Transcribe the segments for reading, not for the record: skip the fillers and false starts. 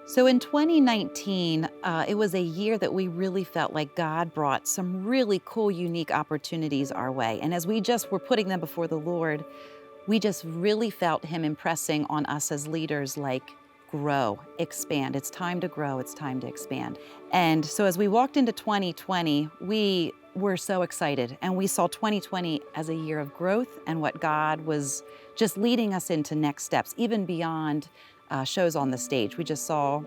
So in 2019, it was a year that we really felt like God brought some really cool, unique opportunities our way. And as we just were putting them before the Lord, we just really felt Him impressing on us as leaders, like, grow, expand. It's time to grow, it's time to expand. And so as we walked into 2020, we were so excited, and we saw 2020 as a year of growth and what God was just leading us into next steps, even beyond shows on the stage. We just saw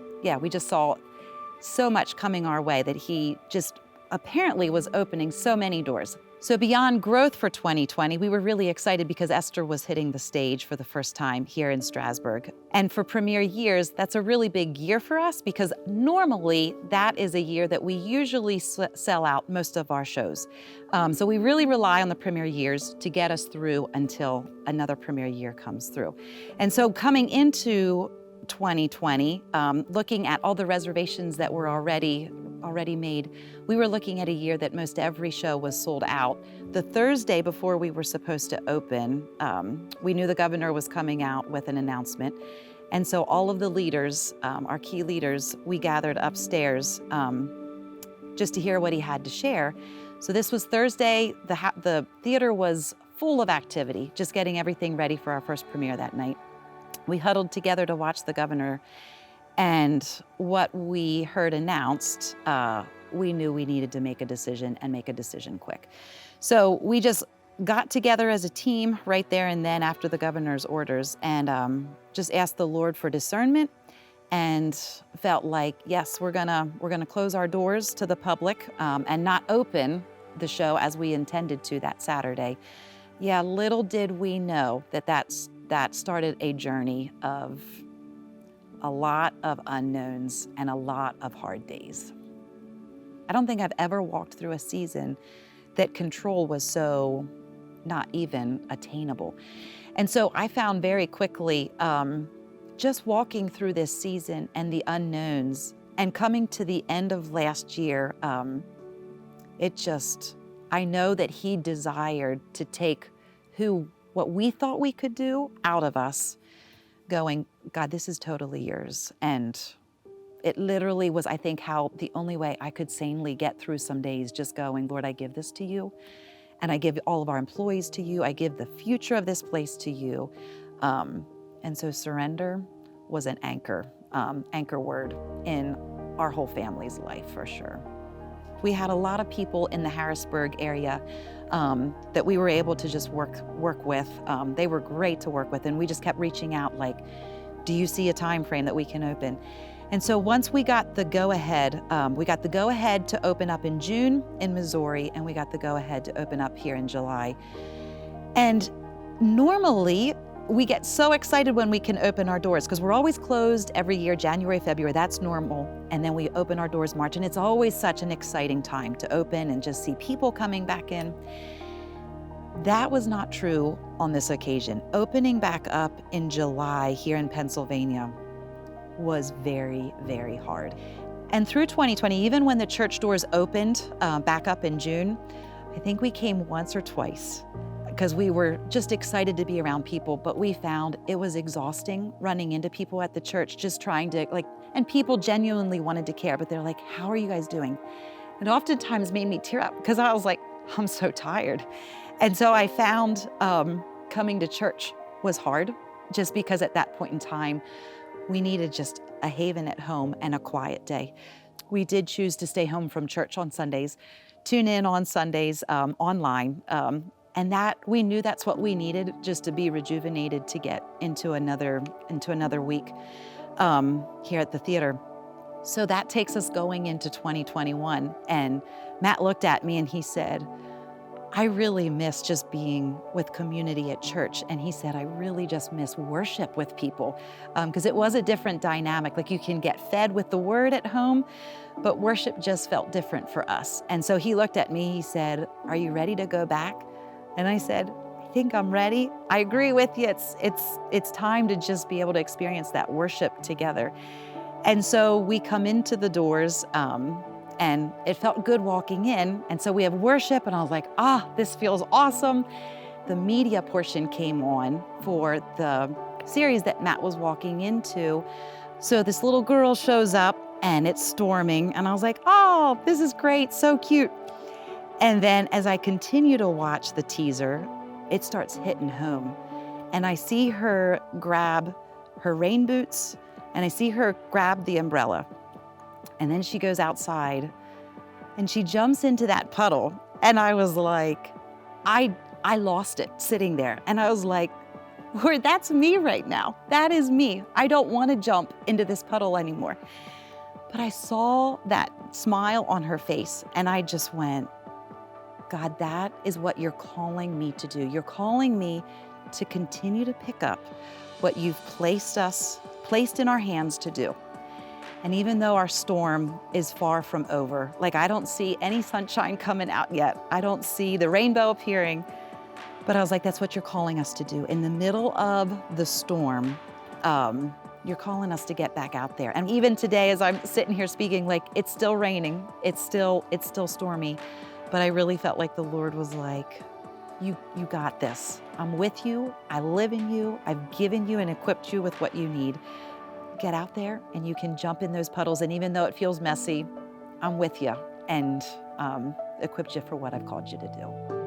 so much coming our way that He just apparently was opening so many doors. So beyond growth for 2020, we were really excited because Esther was hitting the stage for the first time here in Strasbourg. And for premiere years, that's a really big year for us because normally that is a year that we usually sell out most of our shows. So we really rely on the premiere years to get us through until another premiere year comes through. And so coming into 2020, looking at all the reservations that were already made, we were looking at a year that most every show was sold out. The Thursday before we were supposed to open, we knew the governor was coming out with an announcement. And so all of the leaders, our key leaders, we gathered upstairs just to hear what he had to share. So this was Thursday. The theater was full of activity, just getting everything ready for our first premiere that night. We huddled together to watch the governor, and what we heard announced, we knew we needed to make a decision and make a decision quick. So we just got together as a team right there and then after the governor's orders and just asked the Lord for discernment and felt like, yes, we're gonna close our doors to the public and not open the show as we intended to that Saturday. Yeah, little did we know that started a journey of a lot of unknowns and a lot of hard days. I don't think I've ever walked through a season that control was so not even attainable. And so I found very quickly, just walking through this season and the unknowns and coming to the end of last year, I know that He desired to take what we thought we could do out of us, going, God, this is totally yours. And it literally was, I think, how the only way I could sanely get through some days, just going, Lord, I give this to you. And I give all of our employees to you. I give the future of this place to you. And so surrender was an anchor word in our whole family's life for sure. We had a lot of people in the Harrisburg area that we were able to just work with. They were great to work with, and we just kept reaching out like, do you see a time frame that we can open? And so once we got the go-ahead, to open up in June in Missouri, and we got the go-ahead to open up here in July. And normally, we get so excited when we can open our doors because we're always closed every year, January, February, that's normal. And then we open our doors March, and it's always such an exciting time to open and just see people coming back in. That was not true on this occasion. Opening back up in July here in Pennsylvania was very, very hard. And through 2020, even when the church doors opened back up in June, I think we came once or twice because we were just excited to be around people, but we found it was exhausting running into people at the church, just trying to and people genuinely wanted to care, but they're like, how are you guys doing? It oftentimes made me tear up because I was like, I'm so tired. And so I found coming to church was hard just because at that point in time, we needed just a haven at home and a quiet day. We did choose to stay home from church on Sundays, tune in on Sundays online, and that we knew that's what we needed just to be rejuvenated to get into another week here at the theater. So that takes us going into 2021. And Matt looked at me and he said, I really miss just being with community at church. And he said, I really just miss worship with people because it was a different dynamic. Like you can get fed with the word at home, but worship just felt different for us. And so he looked at me, he said, are you ready to go back? And I said, I think I'm ready. I agree with you. It's time to just be able to experience that worship together. And so we come into the doors and it felt good walking in. And so we have worship and I was like, this feels awesome. The media portion came on for the series that Matt was walking into. So this little girl shows up and it's storming, and I was like, oh, this is great, so cute. And then as I continue to watch the teaser, it starts hitting home. And I see her grab her rain boots, and I see her grab the umbrella. And then she goes outside and she jumps into that puddle. And I was like, I lost it sitting there. And I was like, Lord, that's me right now. That is me. I don't want to jump into this puddle anymore. But I saw that smile on her face, and I just went, God, that is what you're calling me to do. You're calling me to continue to pick up what you've placed in our hands to do. And even though our storm is far from over, like I don't see any sunshine coming out yet, I don't see the rainbow appearing, but I was like, that's what you're calling us to do. In the middle of the storm, you're calling us to get back out there. And even today, as I'm sitting here speaking, like it's still raining, it's still stormy, but I really felt like the Lord was like, you got this. I'm with you, I live in you, I've given you and equipped you with what you need. Get out there and you can jump in those puddles. And even though it feels messy, I'm with you and equipped you for what I've called you to do.